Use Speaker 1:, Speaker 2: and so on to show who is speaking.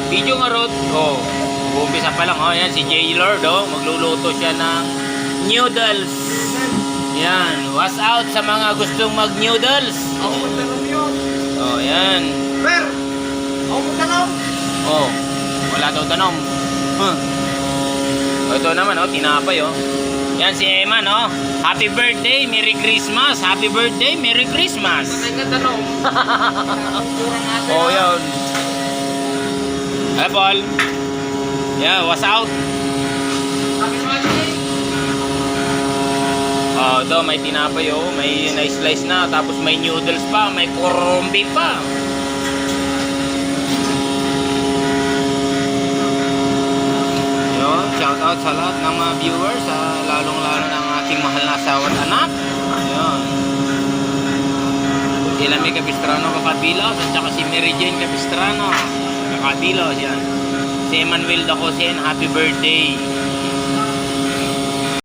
Speaker 1: Video nga Rod. Oh, umpisa pa lang. Oh, yan si J. Lord. Oh, magluluto siya ng noodles. Yan. What's out sa mga gustong mag-noodles?
Speaker 2: Ako magtanong yun.
Speaker 1: Oh, yan.
Speaker 2: Per! Ako magtanong.
Speaker 1: Oh, wala daw tanong. Huh. Oh, ito naman, oh, tinapay, oh. Yan si Eman, oh. Happy birthday, Merry Christmas. Happy birthday, Merry Christmas.
Speaker 2: Patay ka tanong.
Speaker 1: Oh, yun. Hello, Paul. Yeah, what's out?
Speaker 2: Happy birthday.
Speaker 1: Oh, ito, may tinapay, oh. May na-slice na. Tapos may noodles pa. May kurumbi pa. Yun, shout out sa lahat ng mga viewers. Lalong-lalo ng aking mahal na asawa at anak. Ayun. Sila may Capistrano Kakabilos. At saka si Mary Jane Capistrano Kakabilos. Yan. Si Emmanuel Dacosen, happy birthday.